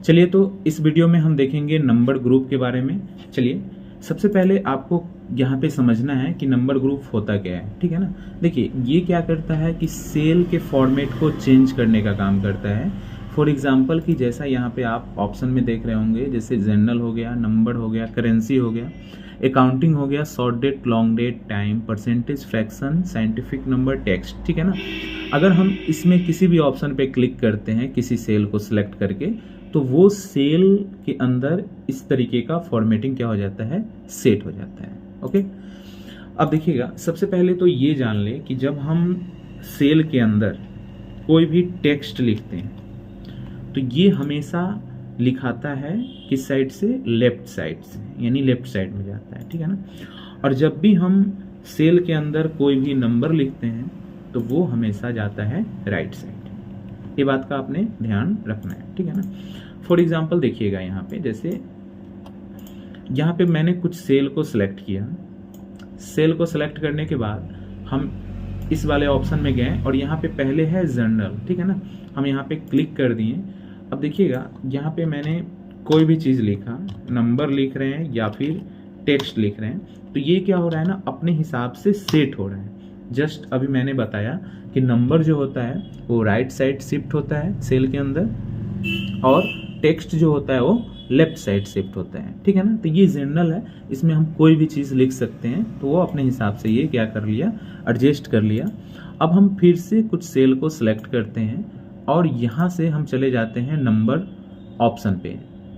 चलिए, तो इस वीडियो में हम देखेंगे नंबर ग्रुप के बारे में। चलिए, सबसे पहले आपको यहाँ पे समझना है कि नंबर ग्रुप होता क्या है, ठीक है ना। देखिए, ये क्या करता है कि सेल के फॉर्मेट को चेंज करने का काम करता है। फॉर एग्जांपल कि जैसा यहाँ पे आप ऑप्शन में देख रहे होंगे, जैसे जनरल हो गया, नंबर हो गया, करेंसी हो गया, अकाउंटिंग हो गया, short date, long date, time, percentage, fraction, scientific number, text, ठीक है ना। अगर हम इसमें किसी भी ऑप्शन पे क्लिक करते हैं किसी सेल को सिलेक्ट करके, तो वो सेल के अंदर इस तरीके का फॉर्मेटिंग क्या हो जाता है, सेट हो जाता है। ओके, अब देखिएगा, सबसे पहले तो ये जान ले कि जब हम सेल के अंदर कोई भी टेक्स्ट लिखते हैं तो ये हमेशा लिखाता है किस साइड से, लेफ्ट साइड से, यानी लेफ्ट साइड में जाता है, ठीक है ना। और जब भी हम सेल के अंदर कोई भी नंबर लिखते हैं तो वो हमेशा जाता है राइट साइड। ये बात का आपने ध्यान रखना है, ठीक है ना। फॉर एग्जाम्पल देखिएगा, यहाँ पे जैसे यहाँ पे मैंने कुछ सेल को सिलेक्ट किया। सेल को सिलेक्ट करने के बाद हम इस वाले ऑप्शन में गए और यहाँ पे पहले है जनरल, ठीक है ना। हम यहाँ पे क्लिक कर दिए। अब देखिएगा, यहाँ पे मैंने कोई भी चीज़ लिखा, नंबर लिख रहे हैं या फिर टेक्स्ट लिख रहे हैं, तो ये क्या हो रहा है ना, अपने हिसाब से सेट हो रहा है। जस्ट अभी मैंने बताया कि नंबर जो होता है वो राइट साइड शिफ्ट होता है सेल के अंदर, और टेक्स्ट जो होता है वो लेफ्ट साइड शिफ्ट होता है, ठीक है ना। तो ये जनरल है, इसमें हम कोई भी चीज़ लिख सकते हैं, तो वो अपने हिसाब से ये क्या कर लिया, एडजस्ट कर लिया। अब हम फिर से कुछ सेल को सिलेक्ट करते हैं और यहाँ से हम चले जाते हैं नंबर ऑप्शन पे,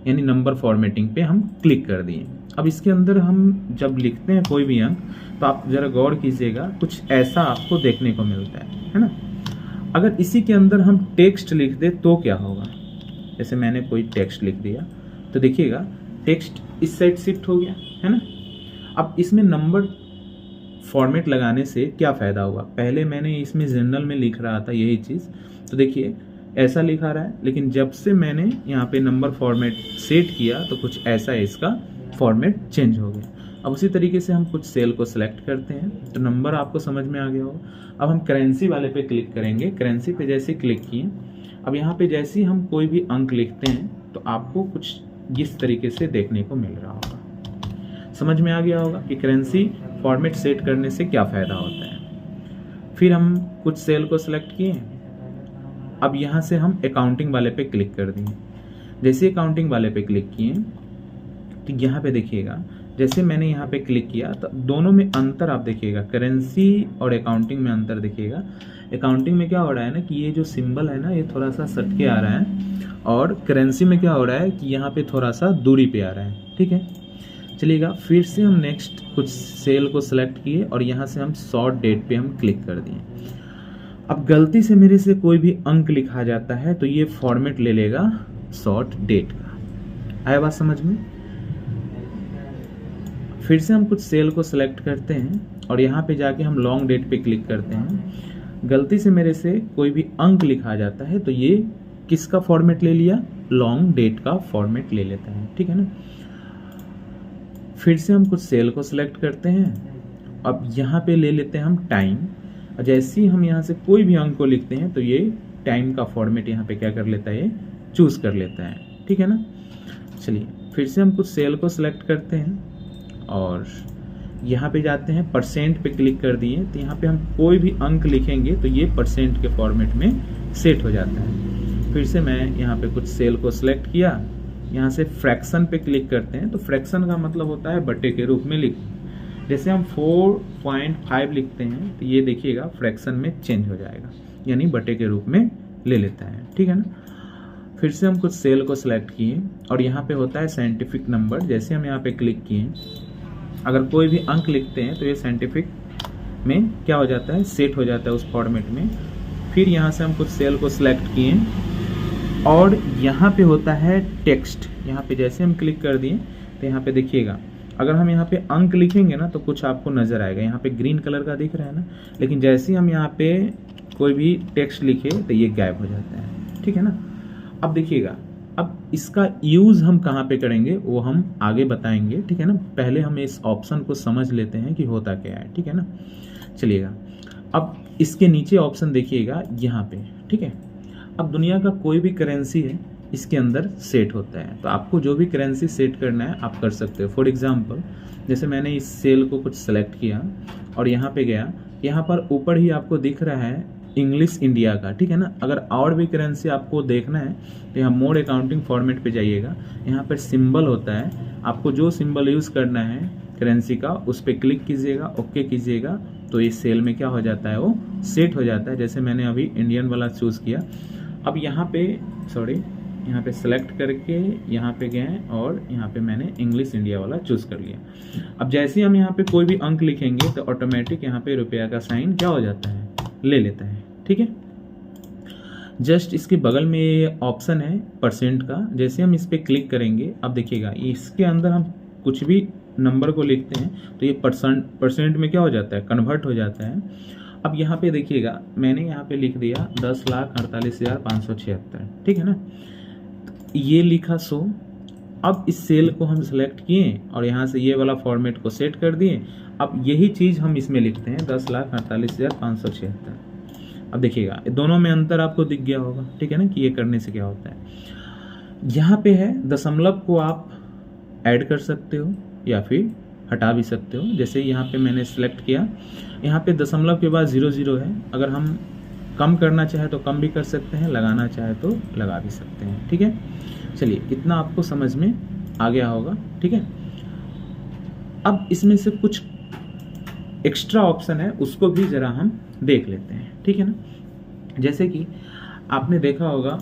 यानी नंबर फॉर्मेटिंग पे हम क्लिक कर दिए। अब इसके अंदर हम जब लिखते हैं कोई भी अंक, तो आप जरा गौर कीजिएगा, कुछ ऐसा आपको देखने को मिलता है ना। अगर इसी के अंदर हम टेक्स्ट लिख दे तो क्या होगा, जैसे मैंने कोई टेक्स्ट लिख दिया तो देखिएगा टेक्स्ट इस साइड शिफ्ट हो गया, है ना। अब इसमें नंबर फॉर्मेट लगाने से क्या फ़ायदा हुआ, पहले मैंने इसमें जनरल में लिख रहा था यही चीज़, तो देखिए ऐसा लिखा रहा है, लेकिन जब से मैंने यहाँ पे नंबर फॉर्मेट सेट किया तो कुछ ऐसा है, इसका फॉर्मेट चेंज हो गया। अब उसी तरीके से हम कुछ सेल को सिलेक्ट करते हैं, तो नंबर आपको समझ में आ गया होगा। अब हम करेंसी वाले पे क्लिक करेंगे। करेंसी पे जैसे क्लिक किए, अब यहाँ पे जैसे ही हम कोई भी अंक लिखते हैं तो आपको कुछ इस तरीके से देखने को मिल रहा होगा। समझ में आ गया होगा कि करेंसी फॉर्मेट सेट करने से क्या फ़ायदा होता है। फिर हम कुछ सेल को सिलेक्ट किए। अब यहाँ से हम अकाउंटिंग वाले पे क्लिक कर दिए। जैसे अकाउंटिंग वाले पे क्लिक किए तो यहाँ पे देखिएगा, जैसे मैंने यहाँ पे क्लिक किया तो दोनों में अंतर आप देखिएगा, करेंसी और अकाउंटिंग में अंतर देखिएगा। अकाउंटिंग में क्या हो रहा है ना कि ये जो सिंबल है ना, ये थोड़ा सा सट के आ रहा है, और करेंसी में क्या हो रहा है कि यहाँ पे थोड़ा सा दूरी पे आ रहा है, ठीक है। चलिएगा, फिर से हम नेक्स्ट कुछ सेल को सिलेक्ट किए और यहाँ से हम शॉर्ट डेट पे हम क्लिक कर दिए। अब गलती से मेरे से कोई भी अंक लिखा जाता है तो ये फॉर्मेट ले लेगा शॉर्ट डेट का। आया बात समझ में। फिर से हम कुछ सेल को सिलेक्ट करते हैं और यहाँ पे जाके हम लॉन्ग डेट पे क्लिक करते हैं। गलती से मेरे से कोई भी अंक लिखा जाता है तो ये किसका फॉर्मेट ले लिया, लॉन्ग डेट का फॉर्मेट ले लेता है, ठीक है ना। फिर से हम कुछ सेल को सिलेक्ट करते हैं। अब यहाँ पे ले लेते हैं हम टाइम, और जैसे ही हम यहाँ से कोई भी अंक को लिखते हैं तो ये टाइम का फॉर्मेट यहाँ पे क्या कर लेता है, ये चूज कर लेता है, ठीक है ना। चलिए, फिर से हम कुछ सेल को सिलेक्ट करते हैं और यहाँ पे जाते हैं, परसेंट पे क्लिक कर दिए, तो यहाँ पे हम कोई भी अंक लिखेंगे तो ये परसेंट के फॉर्मेट में सेट हो जाता है। फिर से मैं यहाँ पे कुछ सेल को सिलेक्ट किया, यहाँ से फ्रैक्शन पे क्लिक करते हैं, तो फ्रैक्शन का मतलब होता है बटे के रूप में लिख। जैसे हम 4.5 लिखते हैं तो ये देखिएगा फ्रैक्शन में चेंज हो जाएगा, यानी बटे के रूप में ले लेता है, ठीक है ना। फिर से हम कुछ सेल को सिलेक्ट किए और यहाँ पे होता है साइंटिफिक नंबर। जैसे हम यहाँ पे क्लिक किए, अगर कोई भी अंक लिखते हैं तो ये साइंटिफिक में क्या हो जाता है, सेट हो जाता है उस फॉर्मेट में। फिर यहाँ से हम कुछ सेल को सिलेक्ट किए और यहाँ पे होता है टेक्स्ट। यहाँ पे जैसे हम क्लिक कर दिए तो यहाँ पे देखिएगा, अगर हम यहाँ पे अंक लिखेंगे ना तो कुछ आपको नजर आएगा, यहाँ पे ग्रीन कलर का दिख रहा है ना, लेकिन जैसे ही हम यहाँ पे कोई भी टेक्स्ट लिखे तो ये गायब हो जाता है, ठीक है ना। अब देखिएगा, अब इसका यूज़ हम कहाँ पे करेंगे वो हम आगे बताएंगे, ठीक है ना। पहले हम इस ऑप्शन को समझ लेते हैं कि होता क्या है, ठीक है ना। चलिएगा, अब इसके नीचे ऑप्शन देखिएगा यहाँ पे, ठीक है। अब दुनिया का कोई भी करेंसी है इसके अंदर सेट होता है। तो आपको जो भी करेंसी सेट करना है आप कर सकते हो। फॉर एग्जांपल जैसे मैंने इस सेल को कुछ सेलेक्ट किया और यहाँ पे गया, यहाँ पर ऊपर ही आपको दिख रहा है इंग्लिश इंडिया का, ठीक है ना। अगर और भी करेंसी आपको देखना है तो यहाँ मोड अकाउंटिंग फॉर्मेट पे जाइएगा, यहाँ पर सिंबल होता है, आपको जो सिंबल यूज़ करना है करेंसी का उस पर क्लिक कीजिएगा, ओके कीजिएगा, तो ये सेल में क्या हो जाता है, वो सेट हो जाता है। जैसे मैंने अभी इंडियन वाला चूज़ किया। अब यहाँ पे यहाँ पे सेलेक्ट करके यहाँ पे गए और यहाँ पे मैंने इंग्लिश इंडिया वाला चूज़ कर लिया। अब जैसे ही हम यहाँ पे कोई भी अंक लिखेंगे तो ऑटोमेटिक यहाँ पे रुपया का साइन क्या हो जाता है, ले लेता है, ठीक है। जस्ट इसके बगल में ये ऑप्शन है परसेंट का, जैसे हम इस पर क्लिक करेंगे, अब देखिएगा इसके अंदर हम कुछ भी नंबर को लिखते हैं तो ये परसेंट में क्या हो जाता है, कन्वर्ट हो जाता है। अब यहाँ पे देखिएगा मैंने यहाँ पे लिख दिया 10,48,576, ठीक है ना। ये लिखा 100। अब इस सेल को हम सेलेक्ट किए और यहाँ से ये वाला फॉर्मेट को सेट कर दिए। अब यही चीज़ हम इसमें लिखते हैं 10,48,576। अब देखिएगा दोनों में अंतर आपको दिख गया होगा, ठीक है ना, कि ये करने से क्या होता है। यहाँ पे है दशमलव को आप ऐड कर सकते हो या फिर हटा भी सकते हो। जैसे यहाँ पे मैंने सेलेक्ट किया, यहाँ पे दशमलव के बाद 00 है। अगर हम कम करना चाहे तो कम भी कर सकते हैं, लगाना चाहे तो लगा भी सकते हैं, ठीक है। चलिए इतना आपको समझ में आ गया होगा, ठीक है। अब इसमें से कुछ एक्स्ट्रा ऑप्शन है, उसको भी जरा हम देख लेते हैं, ठीक है ना। जैसे कि आपने देखा होगा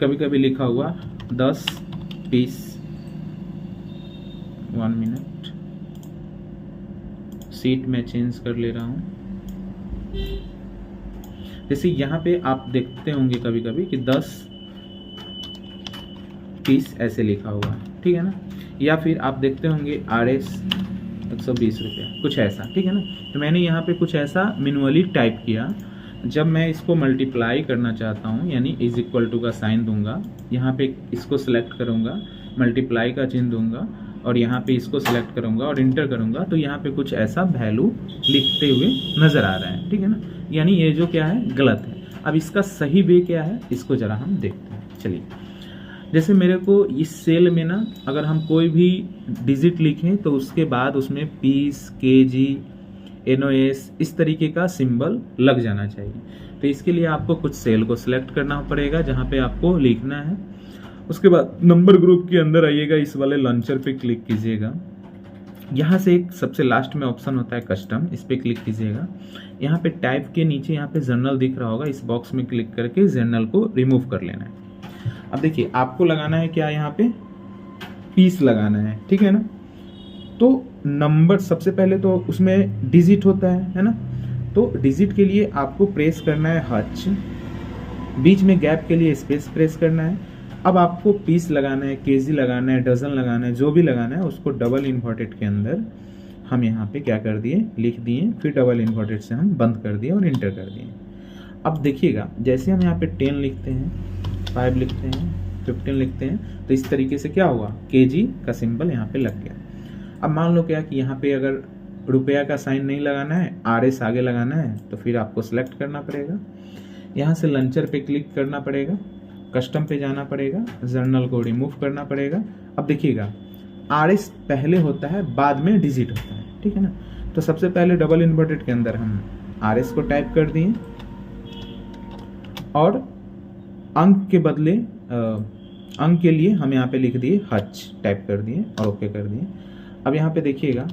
कभी कभी लिखा हुआ 10 पीस, 1 मिनट, सीट में चेंज कर ले रहा हूं। जैसे यहाँ पे आप देखते होंगे कभी कभी कि 10 पीस ऐसे लिखा हुआ है, ठीक है ना। या फिर आप देखते होंगे RS 120 रुपया, कुछ ऐसा, ठीक है ना। तो मैंने यहाँ पे कुछ ऐसा मैन्युअली टाइप किया। जब मैं इसको मल्टीप्लाई करना चाहता हूँ यानी इज इक्वल टू का साइन दूंगा, यहाँ पे इसको सिलेक्ट करूँगा, मल्टीप्लाई का चिन्ह दूंगा और यहाँ पे इसको सिलेक्ट करूँगा और इंटर करूँगा, तो यहाँ पे कुछ ऐसा वैल्यू लिखते हुए नज़र आ रहा है, ठीक है ना। यानी ये जो क्या है, गलत है। अब इसका सही वे क्या है, इसको ज़रा हम देखते हैं। चलिए जैसे मेरे को इस सेल में ना अगर हम कोई भी डिजिट लिखें तो उसके बाद उसमें पीस, केजी, NOS इस तरीके का सिंबल लग जाना चाहिए। तो इसके लिए आपको कुछ सेल को सिलेक्ट करना पड़ेगा जहाँ पे आपको लिखना है। उसके बाद नंबर ग्रुप के अंदर आइएगा, इस वाले लॉन्चर पे क्लिक कीजिएगा। यहाँ से एक सबसे लास्ट में ऑप्शन होता है कस्टम, इस पर क्लिक कीजिएगा। यहाँ पे टाइप के नीचे यहाँ पे जर्नल दिख रहा होगा, इस बॉक्स में क्लिक करके जर्नल को रिमूव कर लेना है। अब देखिए आपको लगाना है क्या, यहाँ पे पीस लगाना है, ठीक है ना। तो नंबर सबसे पहले तो उसमें डिजिट होता है ना। तो डिजिट के लिए आपको प्रेस करना है हच, बीच में गैप के लिए स्पेस प्रेस करना है। अब आपको पीस लगाना है, केजी लगाना है, डजन लगाना है, जो भी लगाना है उसको डबल इन्वर्टेड के अंदर हम यहाँ पे क्या कर दिए, लिख दिए, फिर डबल इन्वर्टेड से हम बंद कर दिए और इंटर कर दिए। अब देखिएगा जैसे हम यहाँ पे 10 लिखते हैं, 5 लिखते हैं, 15 लिखते हैं, तो इस तरीके से क्या हुआ, केजी का सिंबल यहाँ पे लग गया। अब मान लो क्या कि यहाँ पे अगर रुपया का साइन नहीं लगाना है, RS आगे लगाना है, तो फिर आपको सेलेक्ट करना पड़ेगा। यहाँ से लंचर पे क्लिक करना पड़ेगा, कस्टम पे जाना पड़ेगा, जर्नल को रिमूव करना पड़ेगा। अब देखिएगा RS पहले होता है, बाद में डिजिट होता है, ठीक है ना। तो सबसे पहले डबल इन्वर्टेड के अंदर हम RS को टाइप कर दिए और अंक के बदले अंक के लिए हम यहाँ पे लिख दिए हच, टाइप कर दिए और ओके कर दिए। अब यहाँ पे देखिएगा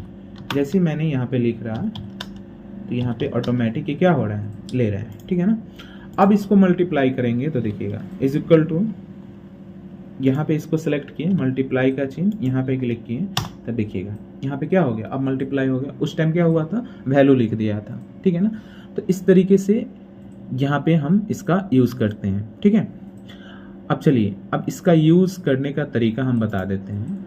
जैसे मैंने यहाँ पे लिख रहा तो यहाँ पे ऑटोमेटिक ये क्या हो रहा है, ले रहा है, ठीक है ना। अब इसको मल्टीप्लाई करेंगे तो देखिएगा इज इक्वल टू, यहाँ पे इसको सेलेक्ट किए, मल्टीप्लाई का चिन्ह यहाँ पे क्लिक किए, तब देखिएगा यहाँ पे क्या हो गया, अब मल्टीप्लाई हो गया। उस टाइम क्या हुआ था, वैल्यू लिख दिया था, ठीक है ना। तो इस तरीके से यहाँ पे हम इसका यूज़ करते हैं, ठीक है। अब चलिए अब इसका यूज़ करने का तरीका हम बता देते हैं।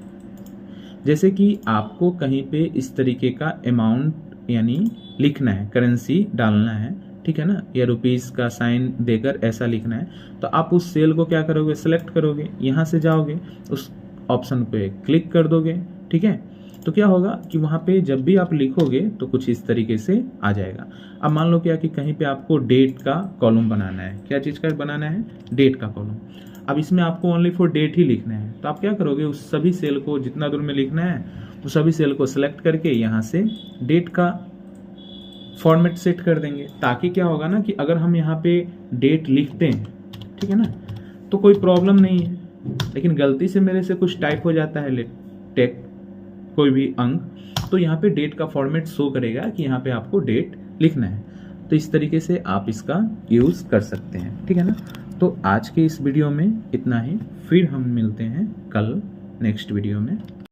जैसे कि आपको कहीं पे इस तरीके का अमाउंट यानी लिखना है, करेंसी डालना है, ठीक है ना, या रुपीस का साइन देकर ऐसा लिखना है, तो आप उस सेल को क्या करोगे, सेलेक्ट करोगे, यहाँ से जाओगे उस ऑप्शन पे क्लिक कर दोगे, ठीक है। तो क्या होगा कि वहाँ पे जब भी आप लिखोगे तो कुछ इस तरीके से आ जाएगा। अब मान लो क्या कि कहीं पे आपको डेट का कॉलम बनाना है, क्या चीज़ का बनाना है, डेट का कॉलम। अब इसमें आपको ओनली फॉर डेट ही लिखना है, तो आप क्या करोगे, उस सभी सेल को जितना दूर में लिखना है उस सभी सेल को सिलेक्ट करके यहाँ से डेट का फॉर्मेट सेट कर देंगे, ताकि क्या होगा ना कि अगर हम यहाँ पे डेट लिखते हैं, ठीक है ना, तो कोई प्रॉब्लम नहीं है। लेकिन गलती से मेरे से कुछ टाइप हो जाता है टेक कोई भी अंक, तो यहाँ पे डेट का फॉर्मेट शो करेगा कि यहाँ पे आपको डेट लिखना है। तो इस तरीके से आप इसका यूज़ कर सकते हैं, ठीक है ना। तो आज के इस वीडियो में इतना ही, फिर हम मिलते हैं कल नेक्स्ट वीडियो में।